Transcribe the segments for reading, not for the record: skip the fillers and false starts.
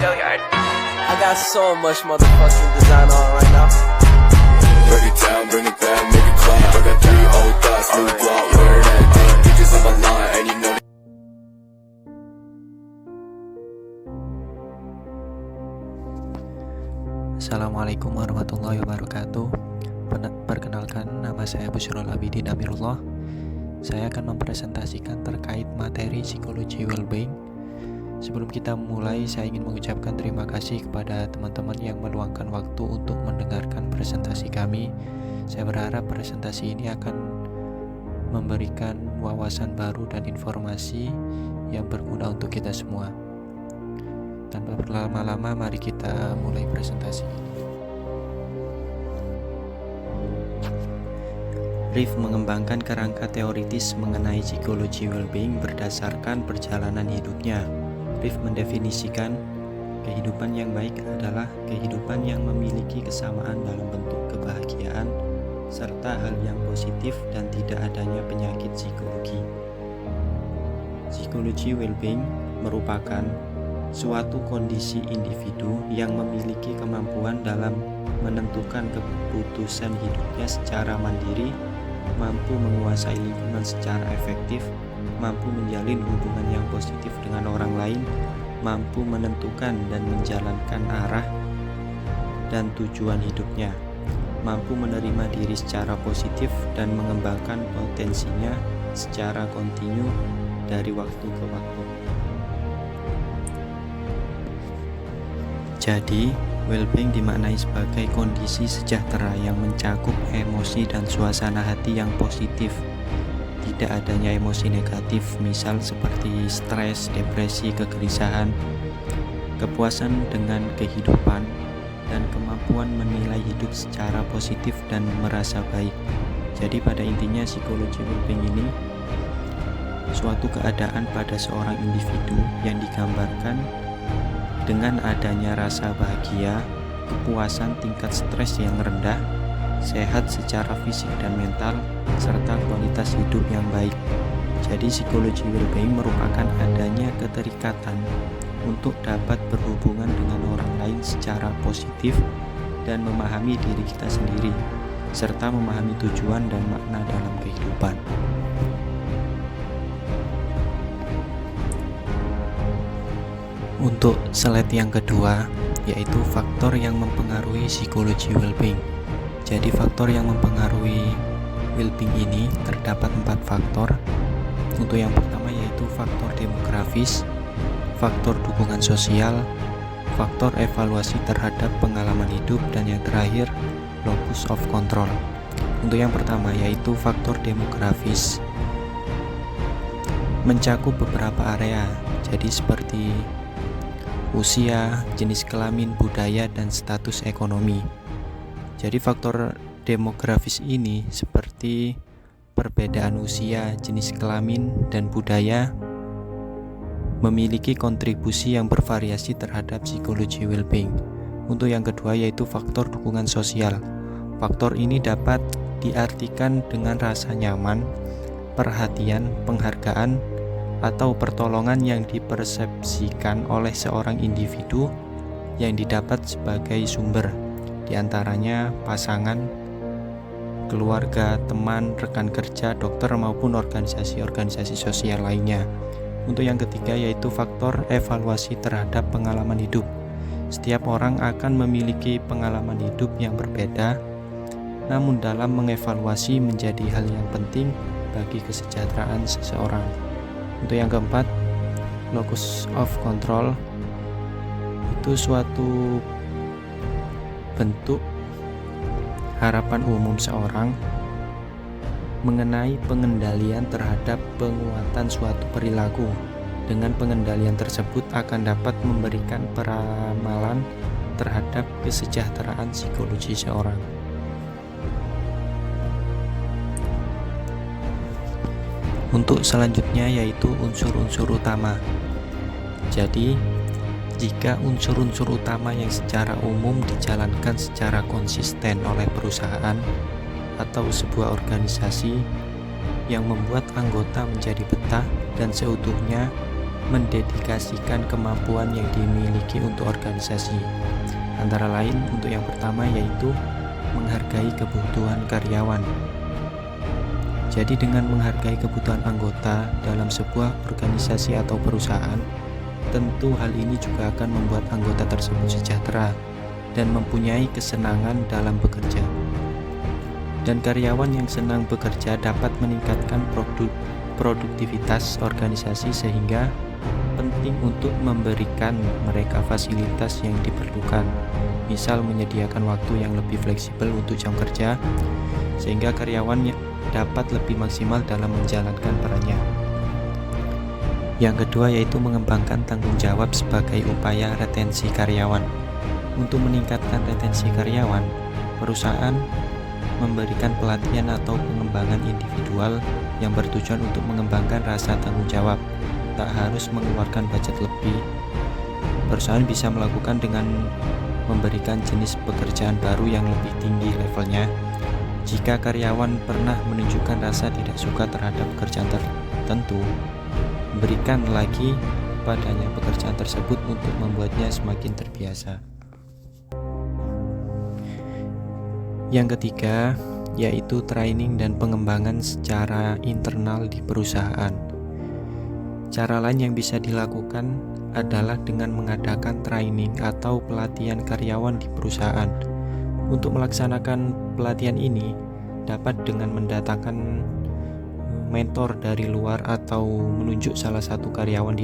I got so much motherfucking design on right now. Break it down, bring it back, make it clap. I got 3 old thoughts, new guap, wear that thing. Pictures on my line, and you know. Assalamualaikum warahmatullahi wabarakatuh. Perkenalkan, nama saya Busyrul Abidin Amirullah. Saya akan mempresentasikan terkait materi psikologi well-being. Sebelum kita mulai, saya ingin mengucapkan terima kasih kepada teman-teman yang meluangkan waktu untuk mendengarkan presentasi kami. Saya berharap presentasi ini akan memberikan wawasan baru dan informasi yang berguna untuk kita semua. Tanpa berlama-lama, mari kita mulai presentasi ini. Riff mengembangkan kerangka teoritis mengenai psikologi well-being berdasarkan perjalanan hidupnya. Riff mendefinisikan kehidupan yang baik adalah kehidupan yang memiliki kesamaan dalam bentuk kebahagiaan serta hal yang positif dan tidak adanya penyakit psikologi. Psikologi well-being merupakan suatu kondisi individu yang memiliki kemampuan dalam menentukan keputusan hidupnya secara mandiri, mampu menguasai lingkungan secara efektif, mampu menjalin hubungan yang positif dengan orang lain, mampu menentukan dan menjalankan arah dan tujuan hidupnya, mampu menerima diri secara positif dan mengembangkan potensinya secara kontinu dari waktu ke waktu. Jadi, well-being dimaknai sebagai kondisi sejahtera yang mencakup emosi dan suasana hati yang positif. Tidak adanya emosi negatif, misal seperti stres, depresi, kegelisahan, kepuasan dengan kehidupan, dan kemampuan menilai hidup secara positif dan merasa baik. Jadi pada intinya psikologi well-being ini suatu keadaan pada seorang individu yang digambarkan dengan adanya rasa bahagia, kepuasan, tingkat stres yang rendah, sehat secara fisik dan mental, serta kualitas hidup yang baik. Jadi psikologi well-being merupakan adanya keterikatan untuk dapat berhubungan dengan orang lain secara positif dan memahami diri kita sendiri, serta memahami tujuan dan makna dalam kehidupan. Untuk slide yang kedua, yaitu faktor yang mempengaruhi psikologi well-being. Jadi faktor yang mempengaruhi well-being ini terdapat 4 faktor. Untuk yang pertama yaitu faktor demografis, faktor dukungan sosial, faktor evaluasi terhadap pengalaman hidup, dan yang terakhir locus of control. Untuk yang pertama yaitu faktor demografis, mencakup beberapa area, jadi seperti usia, jenis kelamin, budaya, dan status ekonomi. Jadi faktor demografis ini seperti perbedaan usia, jenis kelamin, dan budaya memiliki kontribusi yang bervariasi terhadap psikologi well-being. Untuk yang kedua yaitu faktor dukungan sosial. Faktor ini dapat diartikan dengan rasa nyaman, perhatian, penghargaan, atau pertolongan yang dipersepsikan oleh seorang individu yang didapat sebagai sumber, diantaranya pasangan, keluarga, teman, rekan kerja, dokter, maupun organisasi-organisasi sosial lainnya. Untuk yang ketiga yaitu faktor evaluasi terhadap pengalaman hidup. Setiap orang akan memiliki pengalaman hidup yang berbeda, namun dalam mengevaluasi menjadi hal yang penting bagi kesejahteraan seseorang. Untuk yang keempat, locus of control itu suatu bentuk harapan umum seorang mengenai pengendalian terhadap penguatan suatu perilaku. Dengan pengendalian tersebut akan dapat memberikan peramalan terhadap kesejahteraan psikologi seorang. Untuk selanjutnya yaitu unsur-unsur utama. Jadi, jika unsur-unsur utama yang secara umum dijalankan secara konsisten oleh perusahaan atau sebuah organisasi yang membuat anggota menjadi betah dan seutuhnya mendedikasikan kemampuan yang dimiliki untuk organisasi. Antara lain, untuk yang pertama yaitu menghargai kebutuhan karyawan. Jadi dengan menghargai kebutuhan anggota dalam sebuah organisasi atau perusahaan, tentu hal ini juga akan membuat anggota tersebut sejahtera dan mempunyai kesenangan dalam bekerja. Dan karyawan yang senang bekerja dapat meningkatkan produktivitas organisasi, sehingga penting untuk memberikan mereka fasilitas yang diperlukan, misal menyediakan waktu yang lebih fleksibel untuk jam kerja, sehingga karyawan dapat lebih maksimal dalam menjalankan perannya. Yang kedua yaitu mengembangkan tanggung jawab sebagai upaya retensi karyawan. Untuk meningkatkan retensi karyawan, perusahaan memberikan pelatihan atau pengembangan individual yang bertujuan untuk mengembangkan rasa tanggung jawab. Tak harus mengeluarkan budget lebih. Perusahaan bisa melakukan dengan memberikan jenis pekerjaan baru yang lebih tinggi levelnya. Jika karyawan pernah menunjukkan rasa tidak suka terhadap pekerjaan tertentu, berikan lagi padanya pekerjaan tersebut untuk membuatnya semakin terbiasa. Yang ketiga yaitu training dan pengembangan secara internal di perusahaan. Cara lain yang bisa dilakukan adalah dengan mengadakan training atau pelatihan karyawan di perusahaan. Untuk melaksanakan pelatihan ini dapat dengan mendatangkan mentor dari luar atau menunjuk salah satu karyawan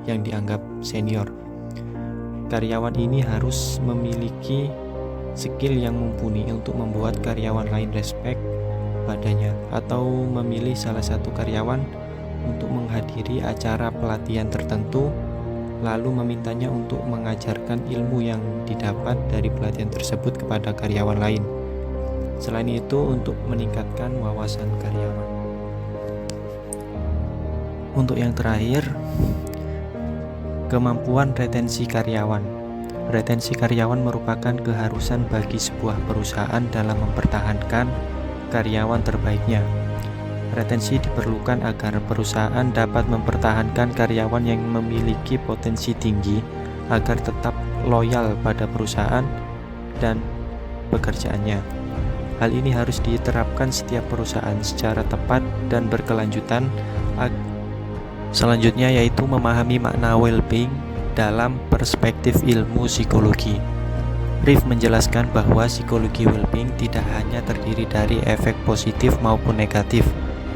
yang dianggap senior. Karyawan ini harus memiliki skill yang mumpuni untuk membuat karyawan lain respect padanya, atau memilih salah satu karyawan untuk menghadiri acara pelatihan tertentu lalu memintanya untuk mengajarkan ilmu yang didapat dari pelatihan tersebut kepada karyawan lain. Selain itu, untuk meningkatkan wawasan karyawan. Untuk yang terakhir, kemampuan retensi karyawan. Retensi karyawan merupakan keharusan bagi sebuah perusahaan dalam mempertahankan karyawan terbaiknya. Retensi diperlukan agar perusahaan dapat mempertahankan karyawan yang memiliki potensi tinggi agar tetap loyal pada perusahaan dan pekerjaannya. Hal ini harus diterapkan setiap perusahaan secara tepat dan berkelanjutan. Selanjutnya yaitu memahami makna well-being dalam perspektif ilmu psikologi. Riff menjelaskan bahwa psikologi well-being tidak hanya terdiri dari efek positif maupun negatif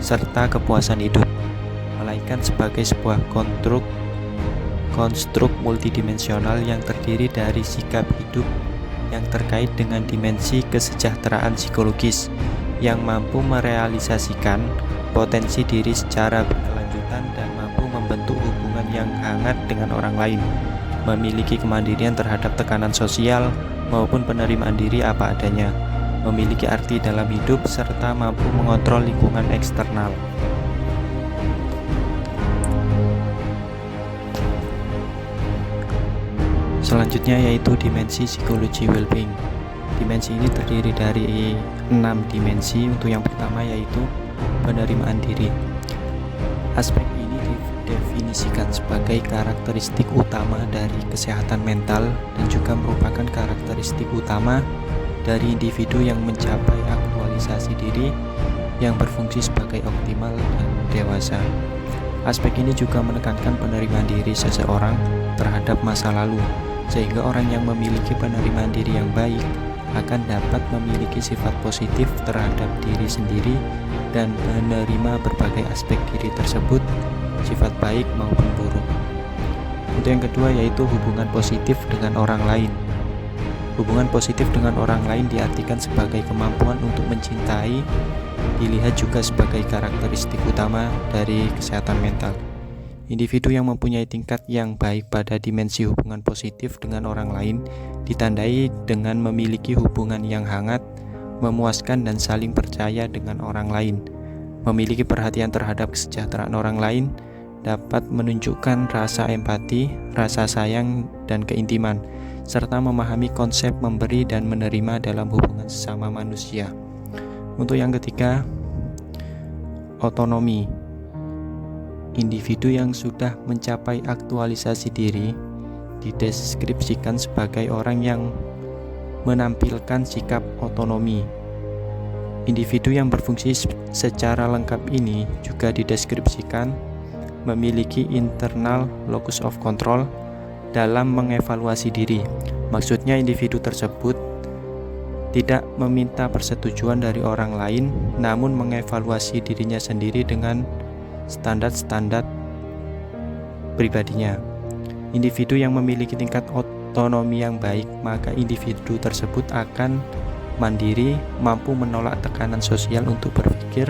serta kepuasan hidup, melainkan sebagai sebuah konstruk multidimensional yang terdiri dari sikap hidup yang terkait dengan dimensi kesejahteraan psikologis yang mampu merealisasikan potensi diri secara berkelanjutan dan mampu membentuk hubungan yang hangat dengan orang lain, memiliki kemandirian terhadap tekanan sosial maupun penerimaan diri apa adanya, memiliki arti dalam hidup, serta mampu mengontrol lingkungan eksternal. Selanjutnya yaitu dimensi psikologi well-being. Dimensi ini terdiri dari 6 dimensi. Untuk yang pertama yaitu penerimaan diri. Aspek ini didefinisikan sebagai karakteristik utama dari kesehatan mental dan juga merupakan karakteristik utama dari individu yang mencapai aktualisasi diri yang berfungsi sebagai optimal dan dewasa. Aspek ini juga menekankan penerimaan diri seseorang terhadap masa lalu, sehingga orang yang memiliki penerimaan diri yang baik akan dapat memiliki sifat positif terhadap diri sendiri dan menerima berbagai aspek diri tersebut, sifat baik maupun buruk. Untuk yang kedua yaitu hubungan positif dengan orang lain. Hubungan positif dengan orang lain diartikan sebagai kemampuan untuk mencintai, dilihat juga sebagai karakteristik utama dari kesehatan mental. Individu yang mempunyai tingkat yang baik pada dimensi hubungan positif dengan orang lain ditandai dengan memiliki hubungan yang hangat, memuaskan dan saling percaya dengan orang lain. Memiliki perhatian terhadap kesejahteraan orang lain dapat menunjukkan rasa empati, rasa sayang dan keintiman, serta memahami konsep memberi dan menerima dalam hubungan sesama manusia. Untuk yang ketiga, otonomi. Individu yang sudah mencapai aktualisasi diri dideskripsikan sebagai orang yang menampilkan sikap otonomi. Individu yang berfungsi secara lengkap ini juga dideskripsikan memiliki internal locus of control dalam mengevaluasi diri. Maksudnya individu tersebut tidak meminta persetujuan dari orang lain, namun mengevaluasi dirinya sendiri dengan standar-standar pribadinya. Individu yang memiliki tingkat otonomi yang baik, maka individu tersebut akan mandiri, mampu menolak tekanan sosial untuk berpikir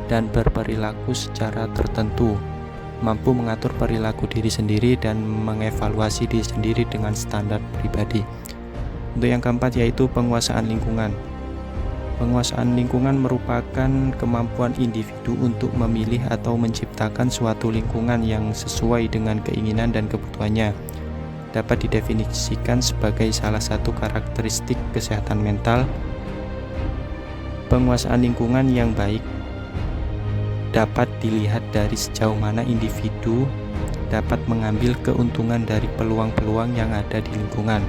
dan berperilaku secara tertentu, mampu mengatur perilaku diri sendiri dan mengevaluasi diri sendiri dengan standar pribadi. Untuk yang keempat yaitu penguasaan lingkungan. Penguasaan lingkungan merupakan kemampuan individu untuk memilih atau menciptakan suatu lingkungan yang sesuai dengan keinginan dan kebutuhannya. Dapat didefinisikan sebagai salah satu karakteristik kesehatan mental. Penguasaan lingkungan yang baik dapat dilihat dari sejauh mana individu dapat mengambil keuntungan dari peluang-peluang yang ada di lingkungan.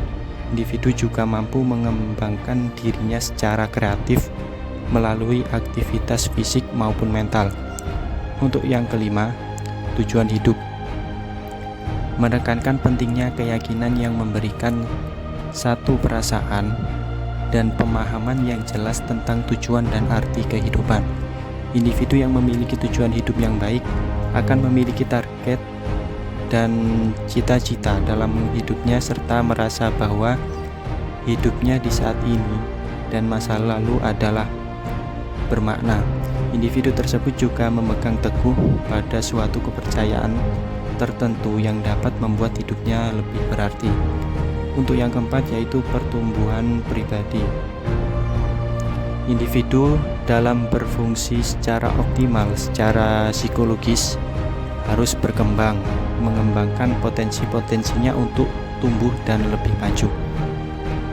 Individu juga mampu mengembangkan dirinya secara kreatif melalui aktivitas fisik maupun mental. Untuk yang kelima, tujuan hidup. Menekankan pentingnya keyakinan yang memberikan satu perasaan dan pemahaman yang jelas tentang tujuan dan arti kehidupan. Individu yang memiliki tujuan hidup yang baik akan memiliki target dan cita-cita dalam hidupnya serta merasa bahwa hidupnya di saat ini dan masa lalu adalah bermakna. Individu tersebut juga memegang teguh pada suatu kepercayaan tertentu yang dapat membuat hidupnya lebih berarti. Untuk yang keempat yaitu pertumbuhan pribadi. Individu dalam berfungsi secara optimal secara psikologis harus berkembang, mengembangkan potensi-potensinya untuk tumbuh dan lebih maju.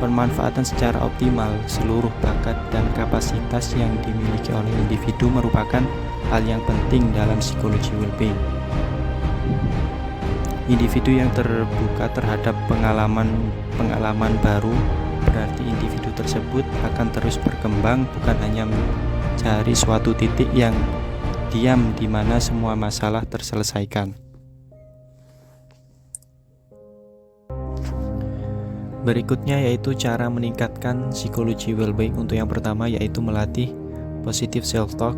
Pemanfaatan secara optimal seluruh bakat dan kapasitas yang dimiliki oleh individu merupakan hal yang penting dalam psikologi well-being. Individu yang terbuka terhadap pengalaman baru berarti individu tersebut akan terus berkembang, bukan hanya mencari suatu titik yang diam di mana semua masalah terselesaikan. Berikutnya yaitu cara meningkatkan psikologi well-being. Untuk yang pertama yaitu melatih positive self-talk.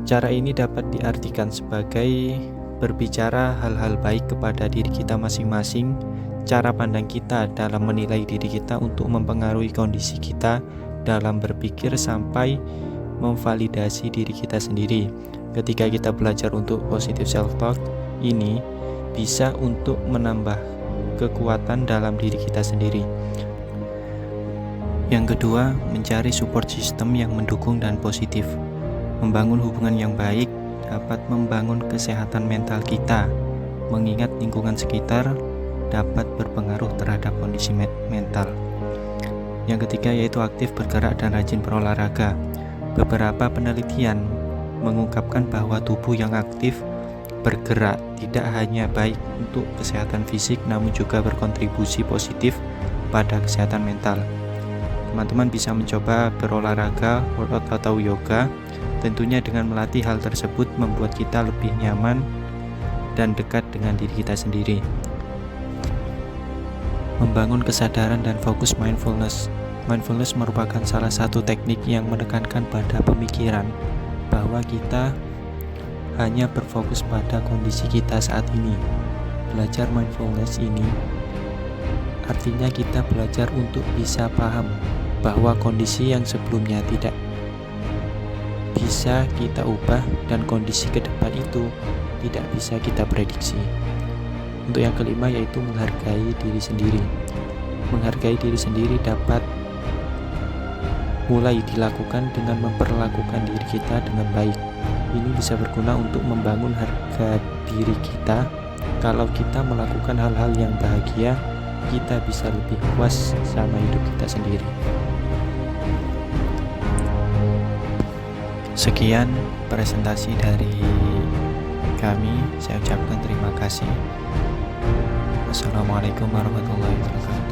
Cara ini dapat diartikan sebagai berbicara hal-hal baik kepada diri kita masing-masing, cara pandang kita dalam menilai diri kita untuk mempengaruhi kondisi kita dalam berpikir sampai memvalidasi diri kita sendiri. Ketika kita belajar untuk positive self-talk ini bisa untuk menambah kekuatan dalam diri kita sendiri. Yang kedua, mencari support system yang mendukung dan positif. Membangun hubungan yang baik dapat membangun kesehatan mental kita, mengingat lingkungan sekitar dapat berpengaruh terhadap kondisi mental. Yang ketiga yaitu aktif bergerak dan rajin berolahraga. Beberapa penelitian mengungkapkan bahwa tubuh yang aktif bergerak tidak hanya baik untuk kesehatan fisik namun juga berkontribusi positif pada kesehatan mental. Teman-teman bisa mencoba berolahraga, workout atau yoga. Tentunya dengan melatih hal tersebut membuat kita lebih nyaman dan dekat dengan diri kita sendiri. Membangun kesadaran dan fokus mindfulness. Mindfulness merupakan salah satu teknik yang menekankan pada pemikiran bahwa kita hanya berfokus pada kondisi kita saat ini. Belajar mindfulness ini artinya kita belajar untuk bisa paham bahwa kondisi yang sebelumnya tidak bisa kita ubah dan kondisi ke depan itu tidak bisa kita prediksi. Untuk yang kelima yaitu menghargai diri sendiri. Menghargai diri sendiri dapat mulai dilakukan dengan memperlakukan diri kita dengan baik. Ini bisa berguna untuk membangun harga diri kita. Kalau kita melakukan hal-hal yang bahagia, kita bisa lebih puas sama hidup kita sendiri. Sekian presentasi dari kami. Saya ucapkan terima kasih. Wassalamualaikum warahmatullahi wabarakatuh.